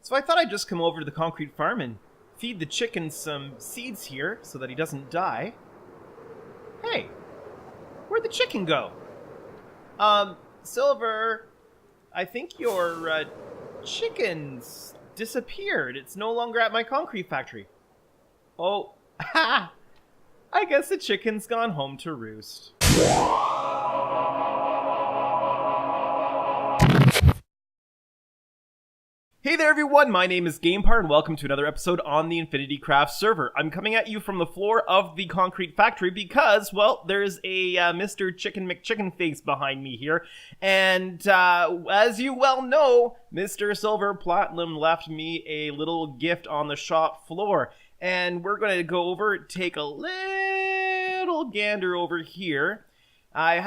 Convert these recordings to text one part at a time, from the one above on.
So I thought I'd just come over to the concrete farm and feed the chicken some seeds here so that he doesn't die. Hey, where'd the chicken go? Silver, I think your chicken's disappeared. It's no longer at my concrete factory. Oh, ha! I guess the chicken's gone home to roost. Hey there everyone, my name is GamePar and welcome to another episode on the InfinityCraft server. I'm coming at you from the floor of the concrete factory because, well, there's a Mr. Chicken McChicken face behind me here. And as you well know, Mr. SilverPlatinum left me a little gift on the shop floor. And we're going to go over, take a little gander over here. I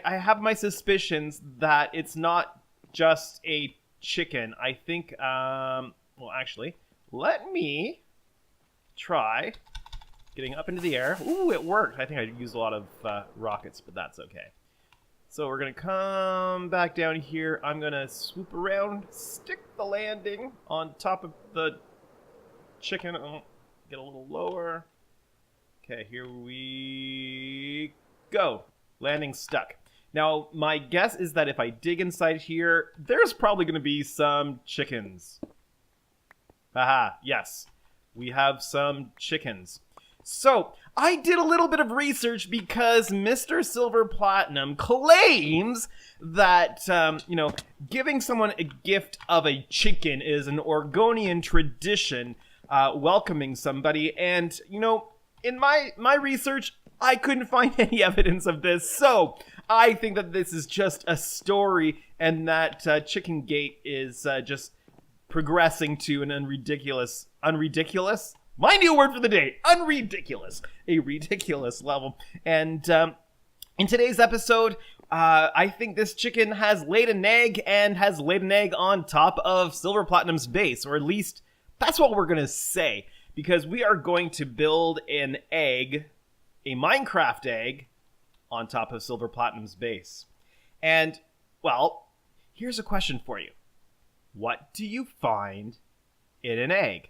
have my suspicions that it's not just a chicken. I think, well, actually, let me try getting up into the air. Ooh, it worked. I think I used a lot of rockets, but that's okay. So we're going to come back down here. I'm going to swoop around, stick the landing on top of the chicken. Oh, get a little lower. Okay, here we go. Landing stuck. Now, my guess is that if I dig inside here, there's probably going to be some chickens. Haha, yes. We have some chickens. So, I did a little bit of research because Mr. SilverPlatinum claims that, giving someone a gift of a chicken is an Oregonian tradition, welcoming somebody. And, in my research, I couldn't find any evidence of this. So, I think that this is just a story and that Chicken Gate is just progressing to an unridiculous, my new word for the day, a ridiculous level. And in today's episode, I think this chicken has laid an egg and has laid an egg on top of SilverPlatinum's base, or at least that's what we're going to say, because we are going to build an egg, a Minecraft egg, on top of SilverPlatinum's base. And, well, here's a question for you. What do you find in an egg?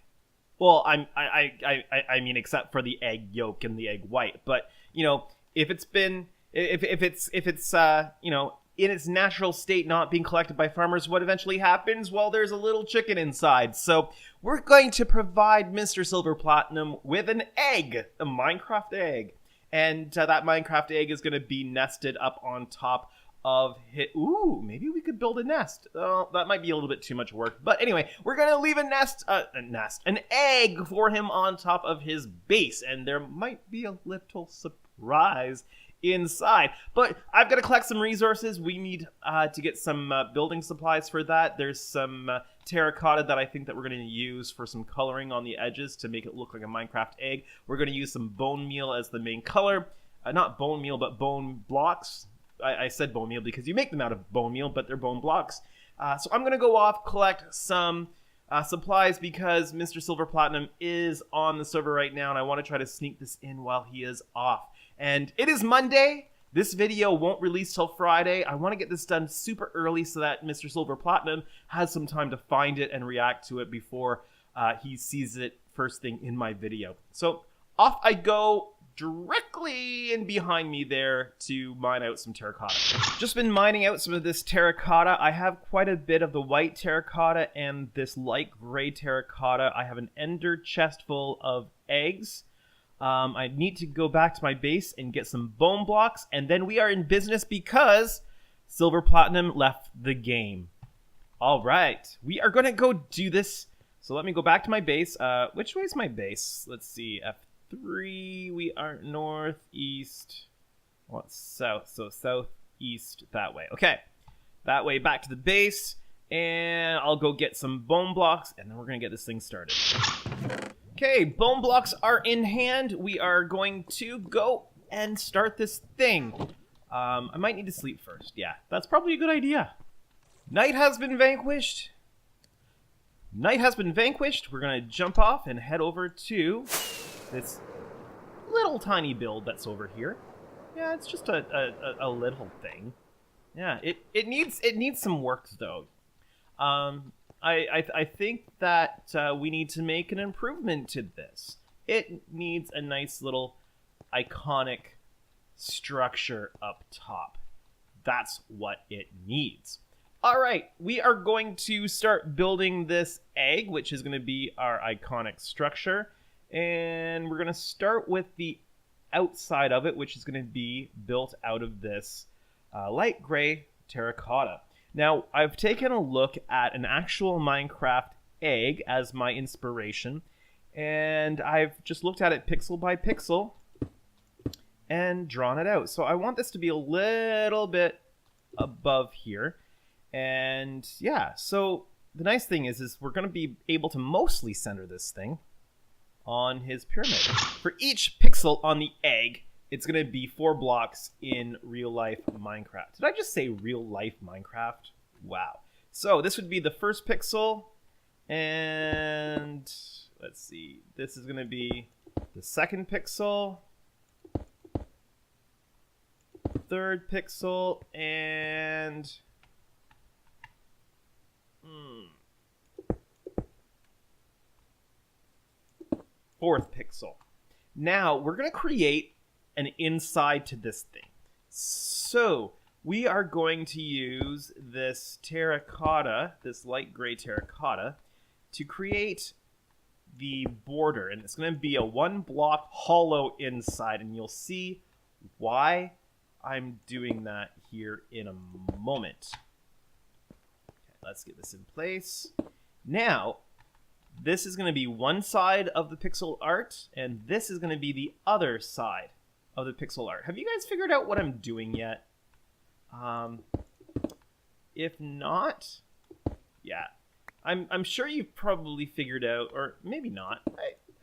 Well, I mean, except for the egg yolk and the egg white. But, if it's in its natural state not being collected by farmers, what eventually happens? Well, there's a little chicken inside. So we're going to provide Mr. SilverPlatinum with an egg, a Minecraft egg. And that Minecraft egg is going to be nested up on top of his... Ooh, maybe we could build a nest. Oh, that might be a little bit too much work. But anyway, we're going to leave an egg for him on top of his base. And there might be a little surprise inside. But I've got to collect some resources. We need to get some building supplies for that. There's some terracotta that I think that we're going to use for some coloring on the edges to make it look like a Minecraft egg. We're going to use some bone meal as the main color. Not bone meal, but bone blocks. I said bone meal because you make them out of bone meal, but they're bone blocks. So I'm going to go off, collect some supplies because Mr. SilverPlatinum is on the server right now, and I want to try to sneak this in while he is off. And it is Monday. This video won't release till Friday. I want to get this done super early so that Mr. SilverPlatinum has some time to find it and react to it before he sees it first thing in my video. So off I go directly in behind me there to mine out some terracotta. Just been mining out some of this terracotta. I have quite a bit of the white terracotta and this light gray terracotta. I have an ender chest full of eggs. I need to go back to my base and get some bone blocks, and then we are in business because SilverPlatinum left the game. All right, we are going to go do this. So let me go back to my base. Which way is my base? Let's see, F3, we are northeast. What's south? So southeast that way. Okay, that way back to the base, and I'll go get some bone blocks, and then we're going to get this thing started. Okay, bone blocks are in hand. We are going to go and start this thing. I might need to sleep first. Yeah, that's probably a good idea. Night has been vanquished. Night has been vanquished. We're going to jump off and head over to this little tiny build that's over here. Yeah, it's just a little thing. Yeah, it needs some work though. I think that we need to make an improvement to this. It needs a nice little iconic structure up top. That's what it needs. All right, we are going to start building this egg, which is going to be our iconic structure. And we're going to start with the outside of it, which is going to be built out of this light gray terracotta. Now, I've taken a look at an actual Minecraft egg as my inspiration, and I've just looked at it pixel by pixel and drawn it out. So I want this to be a little bit above here. And yeah, so the nice thing is we're going to be able to mostly center this thing on his pyramid. For each pixel on the egg, it's going to be 4 blocks in real-life Minecraft. Did I just say real-life Minecraft? Wow. So this would be the first pixel, and let's see. This is going to be the second pixel, third pixel, and fourth pixel. Now we're going to create an inside to this thing. So we are going to use this terracotta, this light gray terracotta, to create the border. And it's going to be a 1-block hollow inside. And you'll see why I'm doing that here in a moment. Okay, let's get this in place. Now, this is going to be one side of the pixel art, and this is going to be the other side of the pixel art. Have you guys figured out what I'm doing yet? If not, yeah, I'm sure you've probably figured out, or maybe not.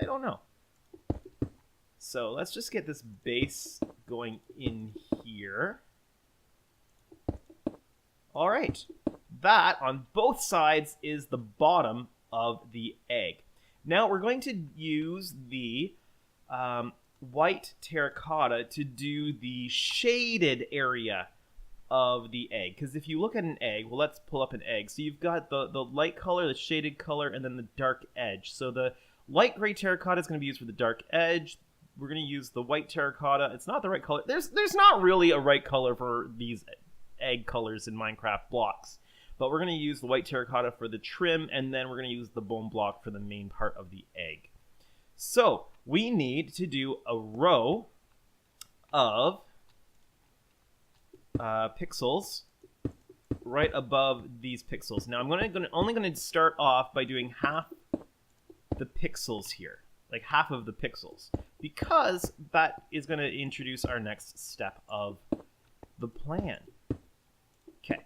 I don't know. So let's just get this base going in here. All right, that on both sides is the bottom of the egg. Now we're going to use the white terracotta to do the shaded area of the egg. Because if you look at an egg, well, let's pull up an egg. So you've got the light color, the shaded color, and then the dark edge. So the light gray terracotta is going to be used for the dark edge. We're going to use the white terracotta. It's not the right color. There's not really a right color for these egg colors in Minecraft blocks. But we're going to use the white terracotta for the trim, and then we're going to use the bone block for the main part of the egg. So we need to do a row of pixels right above these pixels. Now I'm only going to start off by doing half the pixels here, like half of the pixels, because that is going to introduce our next step of the plan. Okay.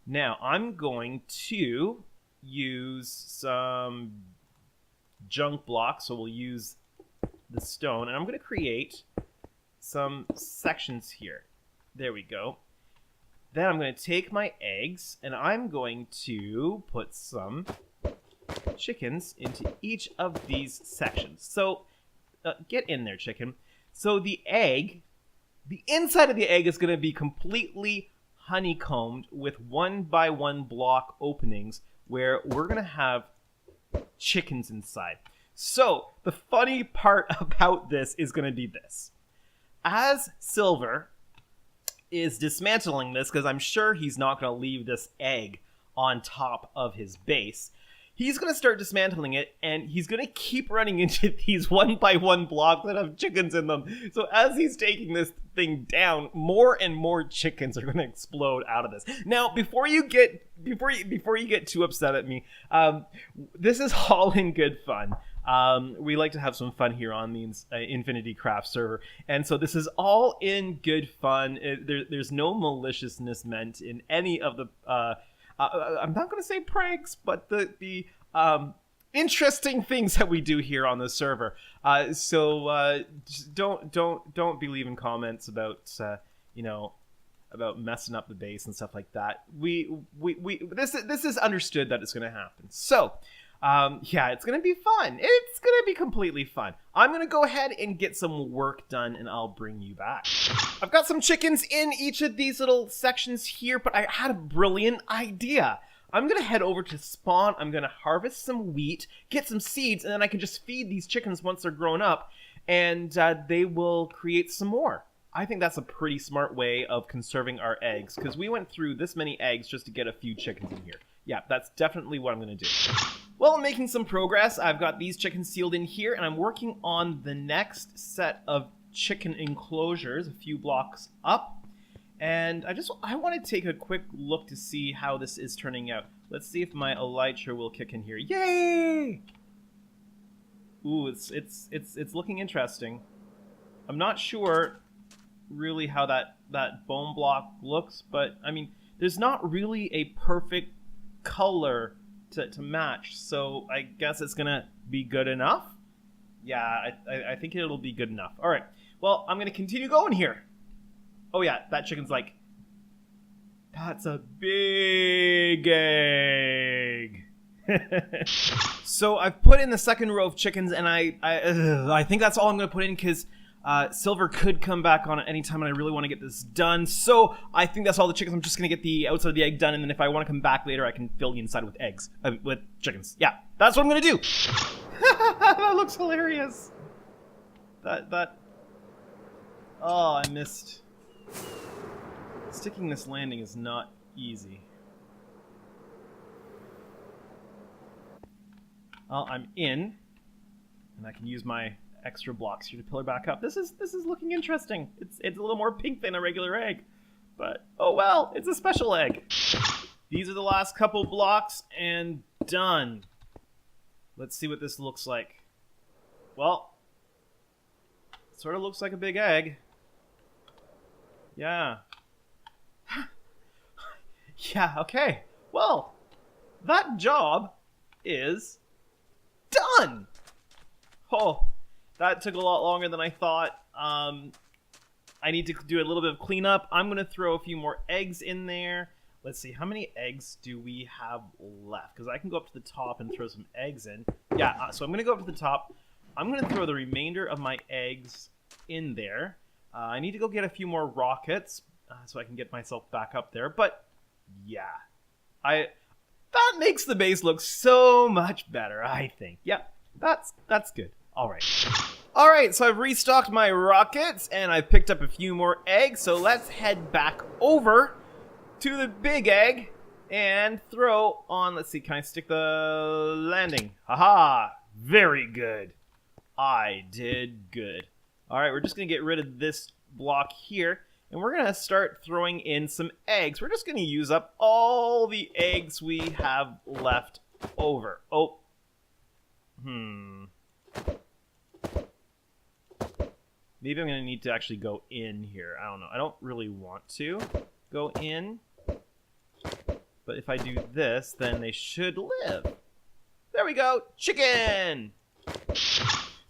Now, I'm going to use some junk blocks, so we'll use the stone, and I'm going to create some sections here. There we go. Then I'm going to take my eggs, and I'm going to put some chickens into each of these sections. So, get in there, chicken. So the egg, the inside of the egg is going to be completely honeycombed with 1-by-1 block openings where we're going to have chickens inside. So the funny part about this is going to be this. As Silver is dismantling this, because I'm sure he's not going to leave this egg on top of his base, he's going to start dismantling it, and he's going to keep running into these 1-by-1 blocks that have chickens in them. So as he's taking this thing down, more and more chickens are going to explode out of this. Now, before you get too upset at me, this is all in good fun. We like to have some fun here on the InfinityCraft server, and so this is all in good fun. There's no maliciousness meant in any of the I'm not going to say pranks, but the interesting things that we do here on the server. So don't be leaving comments about about messing up the base and stuff like that. This is understood that it's going to happen. So yeah, it's going to be fun. It's going to be completely fun. I'm going to go ahead and get some work done, and I'll bring you back. I've got some chickens in each of these little sections here, but I had a brilliant idea. I'm going to head over to spawn. I'm going to harvest some wheat, get some seeds, and then I can just feed these chickens once they're grown up, and they will create some more. I think that's a pretty smart way of conserving our eggs, because we went through this many eggs just to get a few chickens in here. Yeah, that's definitely what I'm going to do. Well, I'm making some progress. I've got these chickens sealed in here, and I'm working on the next set of chicken enclosures a few blocks up. And I want to take a quick look to see how this is turning out. Let's see if my elytra will kick in here. Yay! Ooh, it's looking interesting. I'm not sure really how that bone block looks, but I mean, there's not really a perfect color to match, so I guess it's gonna be good enough. Yeah, I think it'll be good enough. All right, well, I'm gonna continue going here. Oh yeah, that chicken's like, that's a big egg. So I've put in the second row of chickens, and I think that's all I'm gonna put in, because Silver could come back on at any time, and I really want to get this done. So I think that's all the chickens. I'm just going to get the outside of the egg done, and then if I want to come back later, I can fill the inside with eggs. With chickens. Yeah, that's what I'm going to do. That looks hilarious. Oh, I missed. Sticking this landing is not easy. Well, I'm in, and I can use my extra blocks here to pillar back up. This is looking interesting. It's a little more pink than a regular egg, but oh well, it's a special egg. These are the last couple blocks, and done. Let's see what this looks like. Well, it sort of looks like a big egg. Yeah. Yeah, okay. Well, that job is done. Oh, that took a lot longer than I thought. I need to do a little bit of cleanup. I'm going to throw a few more eggs in there. Let's see, how many eggs do we have left? Because I can go up to the top and throw some eggs in. Yeah, so I'm going to go up to the top. I'm going to throw the remainder of my eggs in there. I need to go get a few more rockets so I can get myself back up there. But yeah, that makes the base look so much better, I think. Yeah, that's good. All right, so I've restocked my rockets, and I've picked up a few more eggs, so let's head back over to the big egg and throw on, let's see, can I stick the landing? Haha, very good. I did good. All right, we're just going to get rid of this block here, and we're going to start throwing in some eggs. We're just going to use up all the eggs we have left over. Oh, maybe I'm going to need to actually go in here. I don't know. I don't really want to go in. But if I do this, then they should live. There we go. Chicken!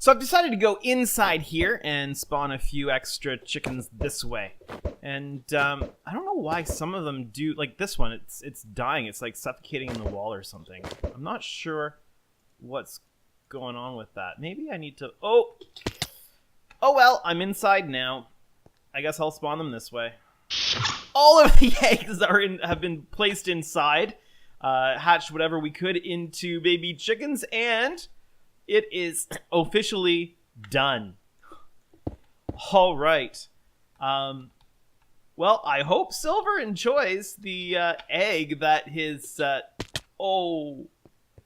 So I've decided to go inside here and spawn a few extra chickens this way. And I don't know why some of them do, like this one, it's dying. It's like suffocating in the wall or something. I'm not sure what's going on with that. Maybe I need to, oh well, I'm inside now. I guess I'll spawn them this way. All of the eggs have been placed inside, hatched whatever we could into baby chickens, and it is officially done. All right. Well, I hope Silver enjoys the egg that his... oh,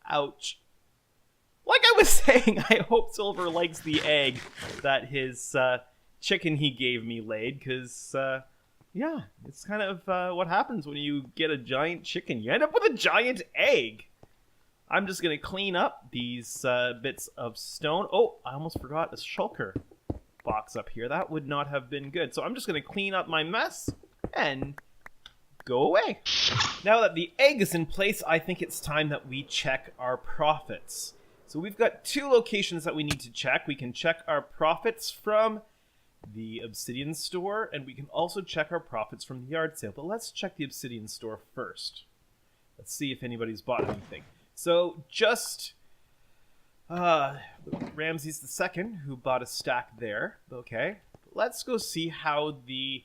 ouch. Like I was saying, I hope Silver likes the egg that his chicken he gave me laid, because... yeah, it's kind of what happens when you get a giant chicken. You end up with a giant egg. I'm just going to clean up these bits of stone. Oh, I almost forgot a shulker box up here. That would not have been good. So I'm just going to clean up my mess and go away. Now that the egg is in place, I think it's time that we check our profits. So we've got two locations that we need to check. We can check our profits from the Obsidian store, and we can also check our profits from the yard sale. But let's check the Obsidian store first. Let's see if anybody's bought anything. So just Ramses II, who bought a stack there. Okay, let's go see how the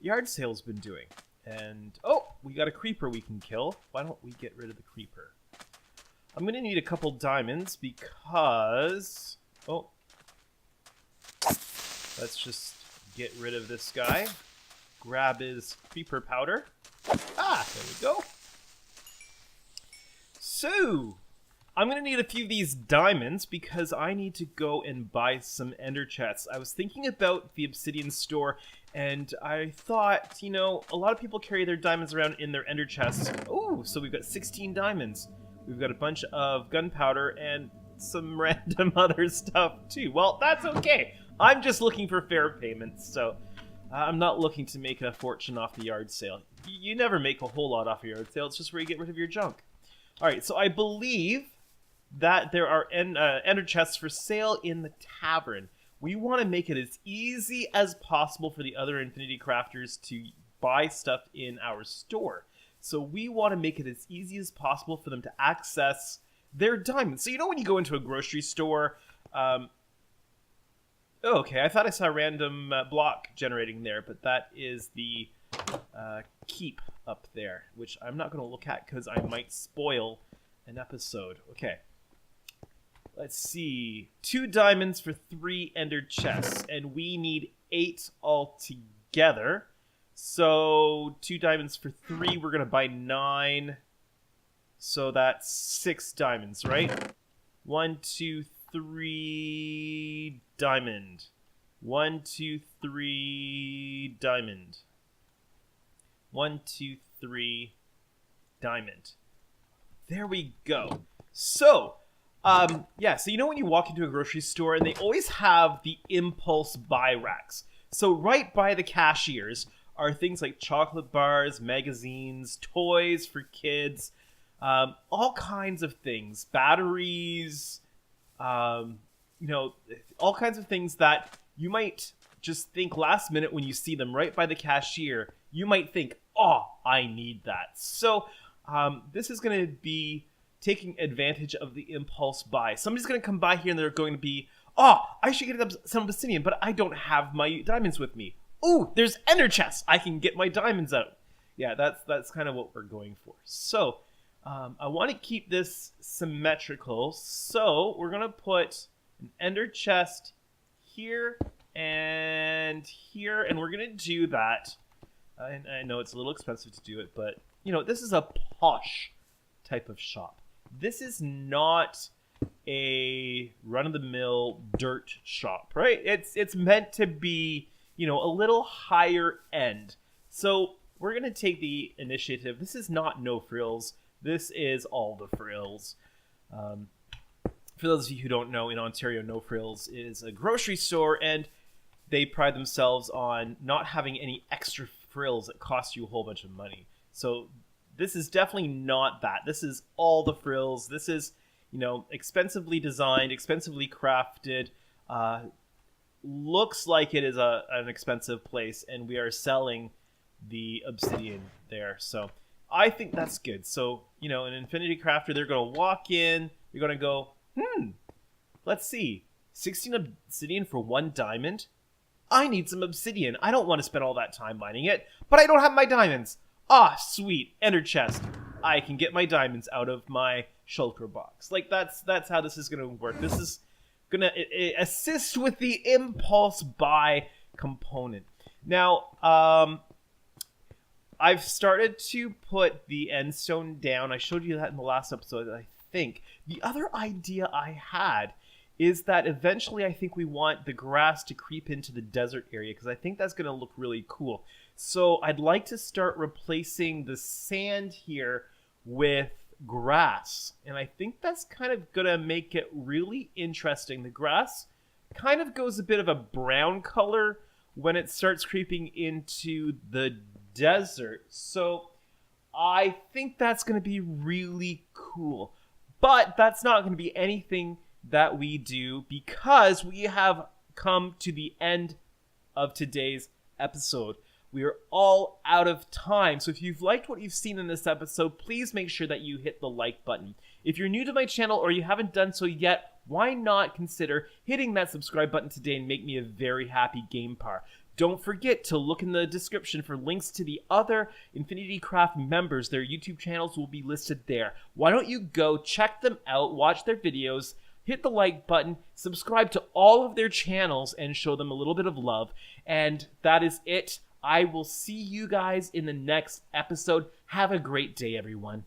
yard sale's been doing. And oh, we got a creeper we can kill. Why don't we get rid of the creeper? I'm going to need a couple diamonds because... Oh. Let's just get rid of this guy. Grab his creeper powder. Ah, there we go. So, I'm going to need a few of these diamonds because I need to go and buy some ender chests. I was thinking about the obsidian store, and I thought, you know, a lot of people carry their diamonds around in their ender chests. Oh, so we've got 16 diamonds. We've got a bunch of gunpowder and some random other stuff too. Well, that's okay. I'm just looking for fair payments, so I'm not looking to make a fortune off the yard sale. You never make a whole lot off a yard sale. It's just where you get rid of your junk. All right, so I believe that there are ender chests for sale in the tavern. We want to make it as easy as possible for the other Infinity Crafters to buy stuff in our store. So we want to make it as easy as possible for them to access their diamonds. So you know when you go into a grocery store... okay, I thought I saw a random block generating there, but that is the keep up there, which I'm not going to look at because I might spoil an episode. Okay. Let's see. 2 diamonds for 3 ender chests, and we need 8 altogether. So 2 diamonds for 3, we're going to buy 9. So that's 6 diamonds, right? 1, 2, 3 diamond. 1, 2, 3 diamond. 1, 2, 3 diamond. There we go. So, yeah, so you know when you walk into a grocery store and they always have the impulse buy racks. So right by the cashiers are things like chocolate bars, magazines, toys for kids, all kinds of things, batteries, you know, all kinds of things that you might just think last minute when you see them right by the cashier. You might think, oh, I need that. So this is going to be taking advantage of the impulse buy. Somebody's going to come by here and they're going to be, oh, I should get some obsidian, but I don't have my diamonds with me. Ooh, there's ender chests. I can get my diamonds out. Yeah, that's kind of what we're going for. So I want to keep this symmetrical. So we're going to put an ender chest here and here, and we're going to do that. And I know it's a little expensive to do it, but, you know, this is a posh type of shop. This is not a run-of-the-mill dirt shop, right? It's meant to be, you know, a little higher end. So we're going to take the initiative. This is not No Frills. This is All the Frills. For those of you who don't know, in Ontario, No Frills is a grocery store, and they pride themselves on not having any extra frills that cost you a whole bunch of money. So this is definitely not that. This is All the Frills. This is, you know, expensively designed, expensively crafted. Looks like it is an expensive place, and we are selling the obsidian there. So I think that's good. So, you know, an Infinity Crafter, they're going to walk in. You're going to go, let's see. 16 obsidian for 1 diamond? I need some obsidian. I don't want to spend all that time mining it, but I don't have my diamonds. Ah, sweet. Ender chest. I can get my diamonds out of my shulker box. Like, that's how this is going to work. This is going to assist with the impulse buy component. Now, I've started to put the end stone down. I showed you that in the last episode, I think. The other idea I had is that eventually I think we want the grass to creep into the desert area, because I think that's going to look really cool. So I'd like to start replacing the sand here with grass. And I think that's kind of going to make it really interesting. The grass kind of goes a bit of a brown color when it starts creeping into the desert. So I think that's going to be really cool. But that's not going to be anything that we do, because we have come to the end of today's episode. We are all out of time. So if you've liked what you've seen in this episode, please make sure that you hit the like button. If you're new to my channel or you haven't done so yet, why not consider hitting that subscribe button today and make me a very happy GamePar? Don't forget to look in the description for links to the other InfinityCraft members. Their YouTube channels will be listed there. Why don't you go check them out, watch their videos, hit the like button, subscribe to all of their channels, and show them a little bit of love. And that is it. I will see you guys in the next episode. Have a great day, everyone.